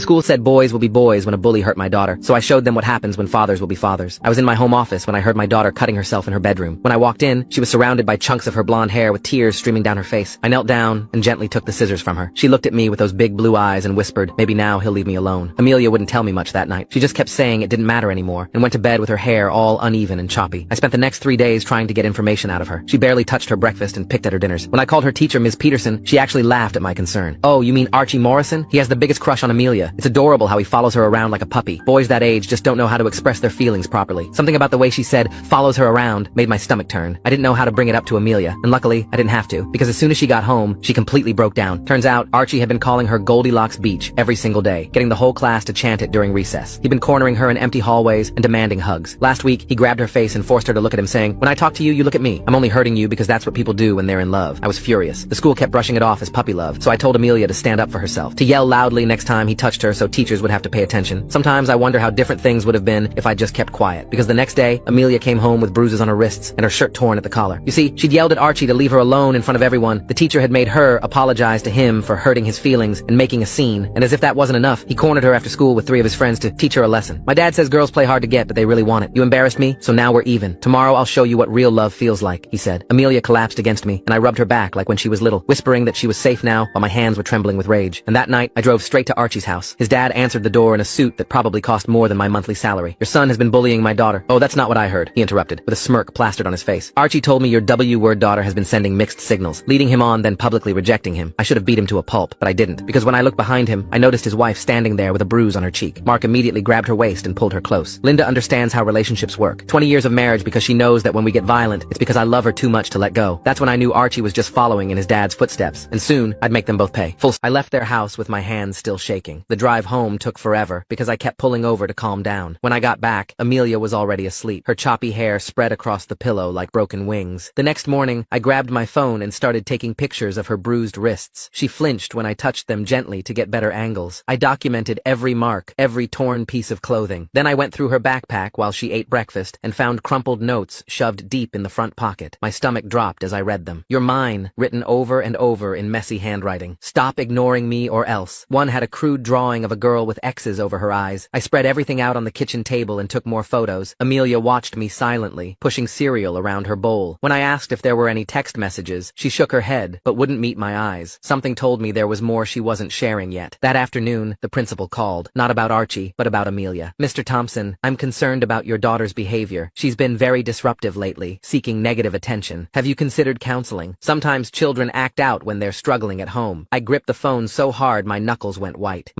School said boys will be boys when a bully hurt my daughter, so I showed them what happens when fathers will be fathers. I was in my home office when I heard my daughter cutting herself in her bedroom. When I walked in, she was surrounded by chunks of her blonde hair with tears streaming down her face. I knelt down and gently took the scissors from her. She looked at me with those big blue eyes and whispered, maybe now he'll leave me alone. Amelia wouldn't tell me much that night. She just kept saying it didn't matter anymore and went to bed with her hair all uneven and choppy. I spent the next 3 days trying to get information out of her. She barely touched her breakfast and picked at her dinners. When I called her teacher Ms. Peterson, she actually laughed at my concern. Oh, you mean Archie Morrison? He has the biggest crush on Amelia. It's adorable how he follows her around like a puppy. Boys that age just don't know how to express their feelings properly. Something about the way she said, follows her around, made my stomach turn. I didn't know how to bring it up to Amelia, and luckily, I didn't have to, because as soon as she got home, she completely broke down. Turns out, Archie had been calling her Goldilocks Beach every single day, getting the whole class to chant it during recess. He'd been cornering her in empty hallways and demanding hugs. Last week, he grabbed her face and forced her to look at him saying, when I talk to you, you look at me. I'm only hurting you because that's what people do when they're in love. I was furious. The school kept brushing it off as puppy love, so I told Amelia to stand up for herself, to yell loudly next time he touched her so teachers would have to pay attention. Sometimes I wonder how different things would have been if I just kept quiet, because the next day, Amelia came home with bruises on her wrists and her shirt torn at the collar. You see, she'd yelled at Archie to leave her alone in front of everyone. The teacher had made her apologize to him for hurting his feelings and making a scene, and as if that wasn't enough, he cornered her after school with 3 of his friends to teach her a lesson. My dad says girls play hard to get, but they really want it. You embarrassed me, so now we're even. Tomorrow I'll show you what real love feels like, he said. Amelia collapsed against me, and I rubbed her back like when she was little, whispering that she was safe now while my hands were trembling with rage. And that night, I drove straight to Archie's house. His dad answered the door in a suit that probably cost more than my monthly salary. Your son has been bullying my daughter. Oh, that's not what I heard, he interrupted, with a smirk plastered on his face. Archie told me your W-word daughter has been sending mixed signals, leading him on, then publicly rejecting him. I should have beat him to a pulp, but I didn't, because when I looked behind him, I noticed his wife standing there with a bruise on her cheek. Mark immediately grabbed her waist and pulled her close. Linda understands how relationships work. 20 years of marriage because she knows that when we get violent, it's because I love her too much to let go. That's when I knew Archie was just following in his dad's footsteps, and soon I'd make them both pay. I left their house with my hands still shaking. The drive home took forever because I kept pulling over to calm down. When I got back, Amelia was already asleep, her choppy hair spread across the pillow like broken wings. The next morning, I grabbed my phone and started taking pictures of her bruised wrists. She flinched when I touched them gently to get better angles. I documented every mark, every torn piece of clothing. Then I went through her backpack while she ate breakfast and found crumpled notes shoved deep in the front pocket. My stomach dropped as I read them. You're mine, written over and over in messy handwriting. Stop ignoring me or else. One had a crude drawing of a girl with X's over her eyes. I spread everything out on the kitchen table and took more photos. Amelia watched me silently, pushing cereal around her bowl. When I asked if there were any text messages, she shook her head, but wouldn't meet my eyes. Something told me there was more she wasn't sharing yet. That afternoon, the principal called. Not about Archie, but about Amelia. Mr. Thompson, I'm concerned about your daughter's behavior. She's been very disruptive lately, seeking negative attention. Have you considered counseling? Sometimes children act out when they're struggling at home. I gripped the phone so hard my knuckles went white.